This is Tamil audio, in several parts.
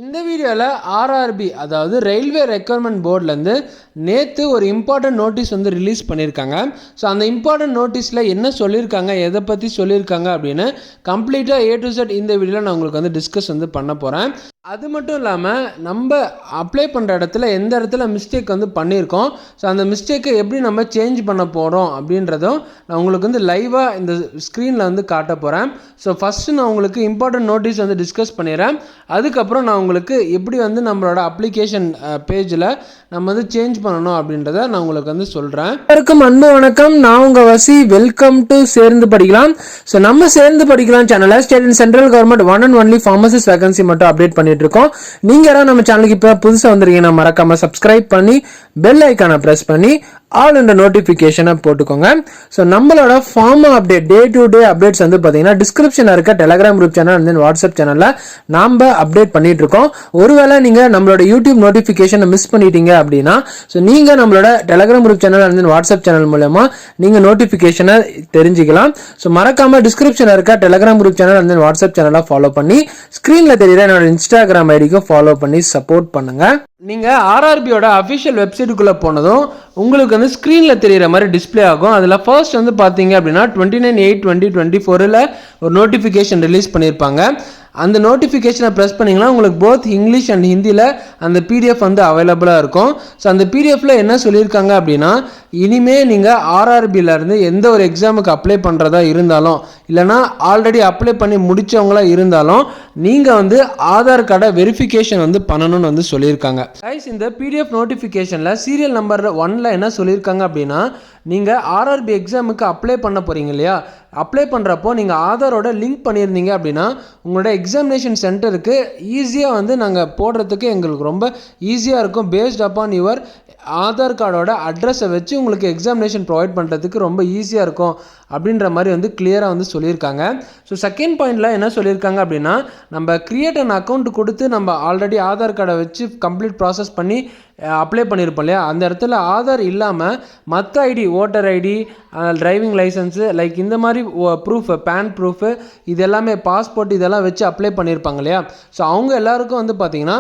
இந்த வீடியோவில் ஆர்ஆர்பி அதாவது ரயில்வே ரெக்யர்மெண்ட் போர்ட்லேருந்து நேற்று ஒரு இம்பார்ட்டன்ட் நோட்டீஸ் வந்து ரிலீஸ் பண்ணியிருக்காங்க. ஸோ அந்த இம்பார்ட்டன்ட் நோட்டீஸில் என்ன சொல்லியிருக்காங்க, எதை பற்றி சொல்லியிருக்காங்க அப்படின்னு கம்ப்ளீட்டாக A to Z இந்த வீடியோவில் நான் உங்களுக்கு வந்து டிஸ்கஸ் வந்து பண்ண போகிறேன். அது மட்டும் இல்லாமல் நம்ம அப்ளை பண்ணுற இடத்துல எந்த இடத்துல மிஸ்டேக் வந்து பண்ணியிருக்கோம், ஸோ அந்த மிஸ்டேக்கை எப்படி நம்ம சேஞ்ச் பண்ண போகிறோம் அப்படின்றதும் நான் உங்களுக்கு வந்து லைவாக இந்த ஸ்க்ரீனில் வந்து காட்ட போகிறேன். ஸோ ஃபஸ்ட்டு நான் உங்களுக்கு இம்பார்ட்டன்ட் நோட்டீஸ் வந்து டிஸ்கஸ் பண்ணிடுறேன். அதுக்கப்புறம் நான் உங்களுக்கு எப்படி வந்து நம்மளோட அப்ளிகேஷன் பேஜில் நம்ம வந்து சேஞ்ச் பண்ணணும் அப்படின்றத நான் உங்களுக்கு வந்து சொல்கிறேன். எல்லாருக்கும் அன்பு வணக்கம், நான் உங்கள் வசி. வெல்கம் டு சேர்ந்து படிக்கலாம். ஸோ நம்ம சேர்ந்து படிக்கலாம் சேனலை state and central government one and only pharmacist vacancy மட்டும் அப்டேட் பண்ணிட்டு இருக்கோம். நீங்க யாராவது நம்ம சேனலுக்கு இப்போ புதுசாக வந்திருக்கீங்கன்னா மறக்காம சப்ஸ்கிரைப் பண்ணி பெல் ஐக்கானை ப்ரெஸ் பண்ணி ஆல் இந்த நோட்டிஃபிகேஷனை போட்டுக்கோங்க. ஸோ நம்மளோட pharma update day to day updates வந்து பார்த்தீங்கன்னா டிஸ்கிரிப்ஷனில் இருக்க Telegram group channel and then WhatsApp சேனலில் நாம் அப்டேட் பண்ணிட்டு இருக்கோம். ஒருவேளை நீங்கள் நம்மளோட யூடியூப் நோட்டிஃபிகேஷனை மிஸ் பண்ணிட்டீங்க அப்படின்னா ஸோ நீங்கள் நம்மளோட Telegram group channel and then WhatsApp channel மூலமா நீங்கள் நோட்டிஃபிகேஷனை தெரிஞ்சுக்கலாம். ஸோ மறக்காம டிஸ்கிரிப்ஷனில் இருக்க Telegram group channel and then WhatsApp சேனலை ஃபாலோ பண்ணி ஸ்க்ரீனில் தெரியுற என்னோட இன்ஸ்டாகிராம் ஐடிக்கும் ஃபாலோ பண்ணி சப்போர்ட் பண்ணுங்க. நீங்கள் ஆர்ஆர்பியோட அஃபிஷியல் வெப்சைட்டுக்குள்ளே போனதும் உங்களுக்கு வந்து ஸ்க்ரீனில் தெரிகிற மாதிரி டிஸ்பிளே ஆகும். அதில் ஃபர்ஸ்ட் வந்து பார்த்தீங்க அப்படின்னா 29/8/2024 ஒரு நோட்டிஃபிகேஷன் ரிலீஸ் பண்ணியிருப்பாங்க. அந்த நோட்டிஃபிகேஷனை ப்ரெஸ் பண்ணிங்கன்னா உங்களுக்கு போத் இங்கிலீஷ் அண்ட் ஹிந்தியில் அந்த பிடிஎஃப் வந்து அவைலபிளாக இருக்கும். ஸோ அந்த பிடிஎஃப்பில் என்ன சொல்லியிருக்காங்க அப்படின்னா, இனிமேல் நீங்கள் ஆர்ஆர்பியிலேருந்து எந்த ஒரு எக்ஸாமுக்கு அப்ளை பண்ணுறதா இருந்தாலும் இல்லைனா ஆல்ரெடி அப்ளை பண்ணி முடித்தவங்களா இருந்தாலும் நீங்கள் வந்து ஆதார் கார்டை வெரிஃபிகேஷன் வந்து பண்ணணும்னு வந்து சொல்லியிருக்காங்க. கைஸ், இந்த பிடிஎஃப் நோட்டிஃபிகேஷனில் சீரியல் நம்பர் 1 என்ன சொல்லியிருக்காங்க அப்படின்னா, நீங்கள் ஆர்ஆர்பி எக்ஸாமுக்கு அப்ளை பண்ண போகிறீங்க இல்லையா, அப்ளை பண்ணுறப்போ நீங்கள் ஆதாரோட லிங்க் பண்ணியிருந்தீங்க அப்படின்னா உங்களோட எக்ஸாமினேஷன் சென்டருக்கு ஈஸியாக வந்து நாங்கள் போடுறதுக்கு எங்களுக்கு ரொம்ப ஈஸியாக இருக்கும். பேஸ்ட் அப்பான் யுவர் ஆதார் கார்டோட அட்ரஸை வச்சு உங்களுக்கு எக்ஸாமினேஷன் ப்ரொவைட் பண்ணுறதுக்கு ரொம்ப ஈஸியாக இருக்கும் அப்படின்ற மாதிரி வந்து கிளியராக வந்து சொல்லியிருக்காங்க. ஸோ செகண்ட் பாயிண்டில் என்ன சொல்லியிருக்காங்க அப்படின்னா, நம்ம கிரியேட் அன் அக்கௌண்ட் கொடுத்து நம்ம ஆல்ரெடி ஆதார் கார்டை வச்சு கம்ப்ளீட் ப்ராசஸ் பண்ணி அப்ளை பண்ணியிருப்போம் இல்லையா, அந்த இடத்துல ஆதார் இல்லாமல் மற்ற ID, voter ID, driving licence, like இந்த மாதிரி ப்ரூஃப், பேன் ப்ரூஃபு, இது எல்லாமே பாஸ்போர்ட், இதெல்லாம் வச்சு அப்ளை பண்ணியிருப்பாங்க இல்லையா. ஸோ அவங்க எல்லாருக்கும் வந்து பார்த்தீங்கன்னா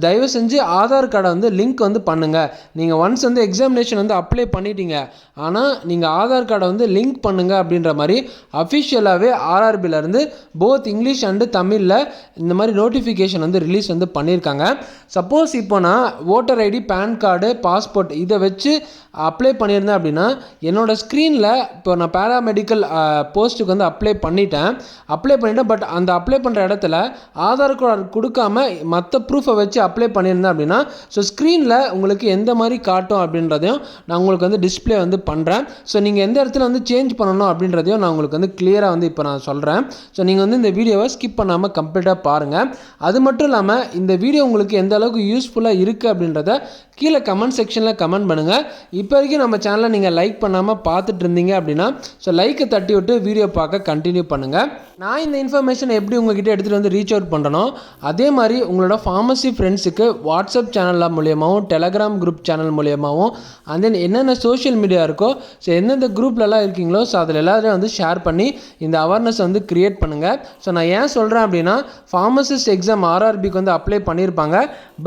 தயவு செஞ்சு ஆதார் கார்டை வந்து லிங்க் வந்து பண்ணுங்கள். நீங்கள் ஒன்ஸ் வந்து எக்ஸாமினேஷன் வந்து அப்ளை பண்ணிட்டீங்க, ஆனால் நீங்கள் ஆதார் கார்டை வந்து லிங்க் பண்ணுங்கள் அப்படின்ற மாதிரி அஃபிஷியலாகவே ஆர்ஆர்பியிலேருந்து போத் இங்கிலீஷ் அண்டு தமிழில் இந்த மாதிரி நோட்டிஃபிகேஷன் வந்து ரிலீஸ் வந்து பண்ணியிருக்காங்க. சப்போஸ் இப்போ நான் voter ID, PAN card, passport இதை வச்சு அப்ளை பண்ணியிருந்தேன் அப்படின்னா என்னோடய ஸ்க்ரீனில் இப்போ நான் பேராமெடிக்கல் போஸ்ட்டுக்கு வந்து அப்ளை பண்ணிட்டேன். பட் அந்த அப்ளை பண்ணுற இடத்துல ஆதார் கார்டு கொடுக்காம மற்ற ப்ரூஃபை வச்சு அப்ளை பண்ணியிருந்தேன் அப்படின்னா ஸோ ஸ்க்ரீனில் உங்களுக்கு எந்த மாதிரி காட்டும் அப்படின்றதையும் நான் உங்களுக்கு வந்து டிஸ்பிளே வந்து பண்ணுறேன். ஸோ நீங்கள் எந்த இடத்துல வந்து சேஞ்ச் பண்ணணும் அப்படின்றதையும் நான் உங்களுக்கு வந்து கிளியராக வந்து இப்போ நான் சொல்கிறேன். ஸோ நீங்கள் வந்து இந்த வீடியோவை ஸ்கிப் பண்ணாமல் கம்ப்ளீட்டாக பாருங்கள். அது மட்டும் இல்லாமல் இந்த வீடியோ உங்களுக்கு எந்த அளவுக்கு யூஸ்ஃபுல்லாக இருக்குது அப்படின்றத கீழே கமெண்ட் செக்ஷனில் கமெண்ட் பண்ணுங்கள். இப்போ வரைக்கும் நம்ம சேனலை நீங்கள் லைக் பண்ணாமல் பார்த்துட்டு இருந்தீங்க அப்படின்னா ஸோ லைக்கை தட்டி விட்டு வீடியோ பார்க்க கண்டினியூ பண்ணுங்கள். நான் இந்த இன்ஃபர்மேஷனை எப்படி உங்ககிட்ட எடுத்துகிட்டு வந்து ரீச் அவுட் பண்ணுறனோ அதே மாதிரி உங்களோட ஃபார்மசி ஃப்ரெண்ட்ஸுக்கு வாட்ஸ்அப் சேனல் மூலியமாகவும் டெலகிராம் குரூப் சேனல் மூலியமாகவும் அண்ட் தென் என்னென்ன சோஷியல் மீடியா இருக்கோ ஸோ எந்தெந்த குரூப்லலாம் இருக்கீங்களோ ஸோ அதில் எல்லாரையும் வந்து ஷேர் பண்ணி இந்த அவேர்னஸ் வந்து க்ரியேட் பண்ணுங்கள். ஸோ நான் ஏன் சொல்கிறேன் அப்படின்னா, ஃபார்மசிஸ்ட் எக்ஸாம் ஆர்ஆர்பிக்கு வந்து அப்ளை பண்ணியிருப்பாங்க,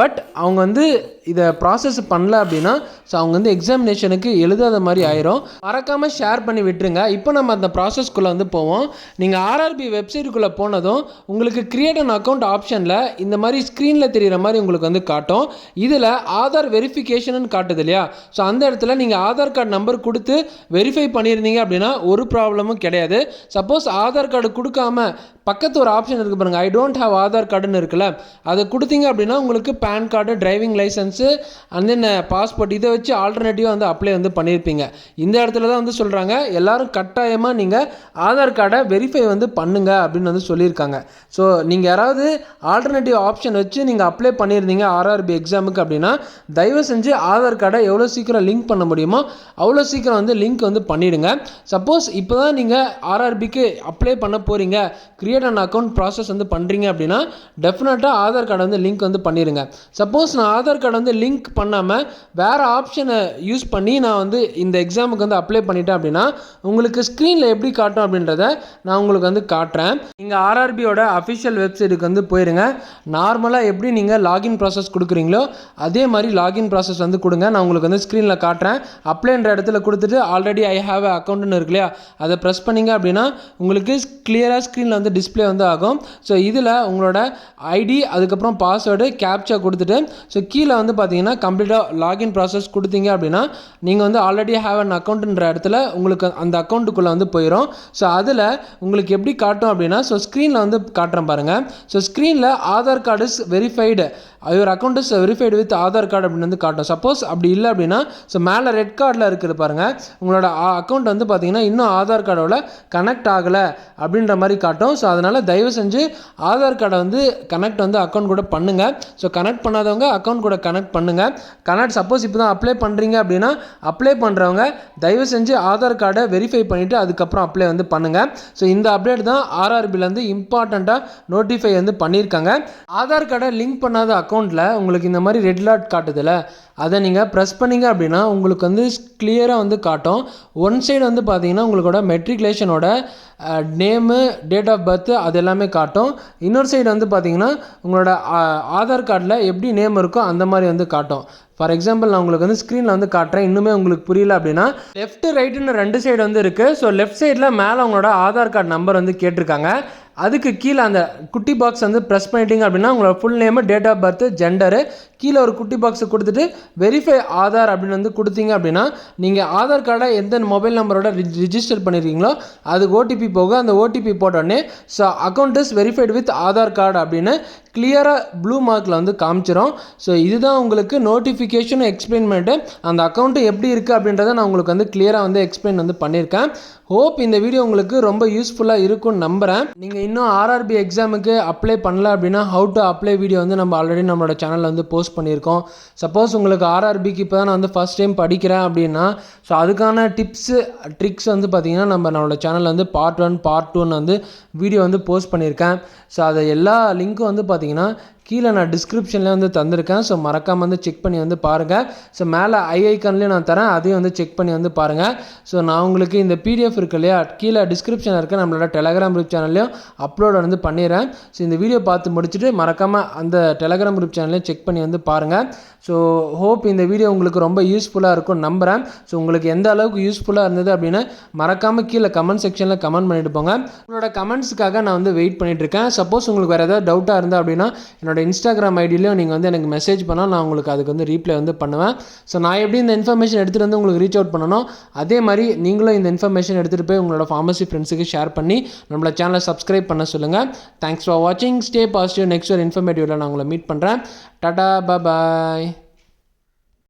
பட் அவங்க வந்து இதை ப்ராசஸ் பண்ணல அப்படின்னா ஸோ அவங்க வந்து எக்ஸாமினேஷனுக்கு எழுதாத மாதிரி ஆயிரும். மறக்காமல் ஷேர் பண்ணி விட்டுருங்க. இப்போ நம்ம அந்த ப்ராசஸ்க்குள்ளே வந்து போவோம். நீங்கள் ஆர்ஆர்பி வெப்சைட்டுக்குள்ளே போனதும் உங்களுக்கு கிரியேட் அன் அக்கௌண்ட் ஆப்ஷனில் இந்த மாதிரி ஸ்க்ரீனில் தெரிகிற மாதிரி உங்களுக்கு வந்து காட்டும். இதில் ஆதார் வெரிஃபிகேஷன் காட்டுது இல்லையா, ஸோ அந்த இடத்துல நீங்கள் ஆதார் கார்டு நம்பர் கொடுத்து வெரிஃபை பண்ணியிருந்தீங்க அப்படின்னா ஒரு ப்ராப்ளமும் கிடையாது. சப்போஸ் ஆதார் கார்டு கொடுக்காம பக்கத்து ஒரு ஆப்ஷன் இருக்குது பாருங்கள், ஐ டோன்ட் ஹேவ் ஆதார் கார்டுன்னு இருக்குல்ல, அதை கொடுத்தீங்க அப்படின்னா உங்களுக்கு PAN card, driving licence and then passport இதை வச்சு ஆல்டர்னேட்டிவாக வந்து அப்ளை வந்து பண்ணியிருப்பீங்க. இந்த இடத்துல தான் வந்து சொல்கிறாங்க எல்லாரும் கட்டாயமாக நீங்கள் ஆதார் கார்டை வெரிஃபை வந்து பண்ணுங்க அப்படின்னு வந்து சொல்லியிருக்காங்க. ஸோ நீங்கள் யாராவது ஆல்டர்னேட்டிவ் ஆப்ஷன் வச்சு நீங்கள் அப்ளை பண்ணியிருந்தீங்க ஆர்ஆர்பி எக்ஸாமுக்கு அப்படின்னா தயவு செஞ்சு ஆதார் கார்டை எவ்வளோ சீக்கிரம் லிங்க் பண்ண முடியுமோ அவ்வளோ சீக்கிரம் வந்து லிங்க் வந்து பண்ணிவிடுங்க. சப்போஸ் இப்போ தான் நீங்கள் ஆர்ஆர்பிக்கு அப்ளை பண்ண போகிறீங்க, கிரியேட் அன் அக்கௌண்ட் ப்ராசஸ் வந்து பண்ணுறீங்க அப்படின்னா டெஃபினட்டாக ஆதார் கார்டை வந்து லிங்க் வந்து பண்ணிடுங்க. சப்போஸ் நான் ஆதார் கார்டை வந்து லிங்க் பண்ணாமல் வேறு ஆப்ஷனை யூஸ் பண்ணி நான் வந்து இந்த எக்ஸாமுக்கு வந்து அப்ளை பண்ணிட்டேன் அப்படின்னா உங்களுக்கு ஸ்க்ரீனில் எப்படி காட்டும் அப்படின்றத நான் உங்களுக்கு வந்து காட்டுறேன். நீங்கள் ஆர்ஆர்பியோட அஃபிஷியல் வெப்சைட்டுக்கு வந்து போயிருங்க. நார்மலாக எப்படி நீங்கள் லாகின் ப்ராசஸ் கொடுக்குறீங்களோ அதே மாதிரி லாகின் ப்ராசஸ் வந்து கொடுங்க. நான் உங்களுக்கு வந்து ஸ்க்ரீனில் காட்டுறேன். அப்ளைன்ற இடத்துல கொடுத்துட்டு ஆல்ரெடி ஐ ஹாவ் அ அக்கௌண்ட்னு இருக்கு இல்லையா, அதை ப்ரெஸ் பண்ணிங்க அப்படின்னா உங்களுக்கு கிளியராக ஸ்க்ரீனில் வந்து டிஸ்பிளே வந்து ஆகும். ஸோ இதில் உங்களோட ஐடி அதுக்கப்புறம் பாஸ்வேர்டு கேப்சா கொடுத்துட்டு ஸோ கீழே வந்து பார்த்தீங்கன்னா கம்ப்ளீட்டாக லாகின் ப்ராசஸ் கொடுத்தீங்க அப்படின்னா நீங்கள் வந்து ஆல்ரெடி ஹேவ் அன் அக்கௌண்ட்ன்ற இடத்துல உங்களுக்கு அந்த அக்கௌண்ட்டுக்குள்ளே வந்து போயிடும். ஸோ அதில் உங்களுக்கு எப்படி காட்டும் அப்படின்னா ஸோ ஸ்க்ரீனில் வந்து காட்டுறேன் பாருங்கள். ஸோ ஸ்க்ரீனில் Aadhaar card is verified, your account is verified with Aadhaar card அப்படின்னு வந்து காட்டும். சப்போஸ் அப்படி இல்லை அப்படின்னா ஸோ மேலே ரெட் கார்டில் இருக்குது பாருங்கள், உங்களோட அக்கௌண்ட் வந்து பார்த்தீங்கன்னா இன்னும் ஆதார் கார்டோட கனெக்ட் ஆகலை அப்படின்ற மாதிரி காட்டும். ஸோ அதனால் தயவு செஞ்சு ஆதார் கார்டை வந்து கனெக்ட் வந்து அக்கௌண்ட் கூட பண்ணுங்கள். ஸோ கனெக்ட் பண்ணாதவங்க அக்கௌண்ட் கூட கனெக்ட் பண்ணுங்கள். சப்போஸ் இப்போ தான் அப்ளை பண்ணுறீங்க அப்படின்னா அப்ளை பண்ணுறவங்க தயவு செஞ்சு ஆதார் கார்டை வெரிஃபை பண்ணிவிட்டு அதுக்கப்புறம் அப்ளை வந்து பண்ணுங்கள். ஸோ இந்த அப்டேட் தான் ஆர்ஆர்பிலேருந்து இம்பார்ட்டண்ட்டாக நோட்டிஃபை வந்து பண்ணியிருக்காங்க. ஆதார் கார்டை லிங்க் பண்ணாத அக்கௌண்ட்டில் உங்களுக்கு இந்த மாதிரி ரெட் லாட் காட்டுதில்ல, அதை நீங்கள் ப்ரெஸ் பண்ணிங்க அப்படின்னா உங்களுக்கு வந்து கிளியராக வந்து காட்டும். ஒன் சைடு வந்து பார்த்தீங்கன்னா உங்களோட மெட்ரிகுலேஷனோட நேமு, டேட் ஆஃப் பர்த் அது எல்லாமே காட்டும். இன்னொரு சைடு வந்து பார்த்தீங்கன்னா உங்களோட ஆதார் கார்டில் எப்படி நேம் இருக்கோ அந்த மாதிரி வந்து காட்டும். ஃபார் எக்ஸாம்பிள் நான் உங்களுக்கு வந்து ஸ்க்ரீனில் வந்து காட்டுறேன், இன்னுமே உங்களுக்கு புரியல அப்படின்னா லெஃப்ட் ரைட்டுன்னு ரெண்டு சைடு வந்து இருக்குது. ஸோ லெஃப்ட் சைடில் மேலே உங்களோட ஆதார் கார்டு நம்பர் வந்து கேட்டிருக்காங்க. அதுக்கு கீழே அந்த குட்டி பாக்ஸ் வந்து ப்ரெஸ் பண்ணிட்டீங்க அப்படின்னா உங்களோட full name, date of birth, gender, கீழே ஒரு குட்டி பாக்ஸை கொடுத்துட்டு வெரிஃபை ஆதார் அப்படின்னு வந்து கொடுத்தீங்க அப்படின்னா நீங்கள் ஆதார் கார்டை எந்த மொபைல் நம்பரோட ரிஜிஸ்டர் பண்ணியிருக்கீங்களோ அதுக்கு ஓடிபி போகும். அந்த ஓடிபி போட்டோடனே so account is verified with Aadhaar card அப்படின்னு கிளியராக ப்ளூ மார்க்கில் வந்து காமிச்சிடும். ஸோ இதுதான் உங்களுக்கு நோட்டிஃபிகேஷன் எக்ஸ்பிளைன் பண்ணிட்டு அந்த அக்கௌண்ட்டு எப்படி இருக்குது அப்படின்றத நான் உங்களுக்கு வந்து கிளியராக வந்து எக்ஸ்பிளைன் வந்து பண்ணியிருக்கேன். ஹோப் இந்த வீடியோ உங்களுக்கு ரொம்ப யூஸ்ஃபுல்லாக இருக்கும்னு நம்புகிறேன். நீங்கள் இன்னும் ஆர்ஆர்பி எக்ஸாமுக்கு அப்ளை பண்ணல அப்படின்னா ஹவு டு அப்ளை வீடியோ வந்து நம்ம ஆல்ரெடி நம்மளோட சேனலில் வந்து போஸ்ட் பண்ணியிருக்கோம். சப்போஸ் உங்களுக்கு ஆர்ஆர்பிக்கு இப்போ தான் நான் வந்து ஃபஸ்ட் டைம் படிக்கிறேன் அப்படின்னா ஸோ அதுக்கான டிப்ஸு ட்ரிக்ஸ் வந்து பார்த்திங்கன்னா நம்மளோட சேனலில் வந்து பார்ட் 1 பார்ட் 2 வந்து வீடியோ வந்து போஸ்ட் பண்ணியிருக்கேன். ஸோ அதை எல்லா லிங்க்கும் வந்து பார்த்திங்கன்னா கீழே நான் டிஸ்கிரிப்ஷனில் வந்து தந்திருக்கேன். ஸோ மறக்காமல் வந்து செக் பண்ணி வந்து பாருங்கள். ஸோ மேலே ஐக்கான்லேயும் நான் தரேன், அதையும் வந்து செக் பண்ணி வந்து பாருங்கள். ஸோ நான் உங்களுக்கு இந்த பிடிஎஃப் இருக்கு இல்லையா, கீழே டிஸ்கிரிப்ஷனில் இருக்க நம்மளோட டெலகிராம் குரூப் சேனல்லையும் அப்லோட் வந்து பண்ணிடுறேன். ஸோ இந்த வீடியோ பார்த்து முடிச்சுட்டு மறக்காமல் அந்த டெலகிராம் குரூப் சேனல்லையும் செக் பண்ணி வந்து பாருங்கள். ஸோ ஹோப் இந்த வீடியோ உங்களுக்கு ரொம்ப யூஸ்ஃபுல்லாக இருக்கும்னு நம்புகிறேன். ஸோ உங்களுக்கு எந்த அளவுக்கு யூஸ்ஃபுல்லாக இருந்தது அப்படின்னு மறக்காமல் கீழே கமெண்ட் செக்ஷனில் கமெண்ட் பண்ணிட்டு போங்க. உங்களோட கமெண்ட்ஸுக்காக நான் வந்து வெயிட் பண்ணிட்டுருக்கேன். சப்போஸ் உங்களுக்கு வேறு ஏதாவது டவுட்டாக இருந்தால் அப்படின்னா என்னோட இன்ஸ்டாகிராம் ஐடியிலையும் நீங்கள் வந்து எனக்கு மெசேஜ் பண்ணால் நான் உங்களுக்கு அதுக்கு வந்து ரீப்ளை வந்து பண்ணுவேன். ஸோ நான் எப்படி இந்த இன்ஃபர்மேஷன் எடுத்துகிட்டு வந்து உங்களுக்கு ரீச் அவுட் பண்ணணும் அதே மாதிரி நீங்களும் இந்த இன்ஃபர்மேஷன் எடுத்துகிட்டு போய் உங்களோட ஃபார்மசி ஃப்ரெண்ட்ஸுக்கு ஷேர் பண்ணி நம்மளோட சேனலை சப்ஸ்கிரைப் பண்ண சொல்லுங்கள். தேங்க்ஸ் ஃபார் வாட்சிங். Stay positive. நெக்ஸ்ட் ஒரு இன்ஃபர்மேட்டிவில் நான் உங்களை மீட் பண்ணுறேன். டாடா, பாய்.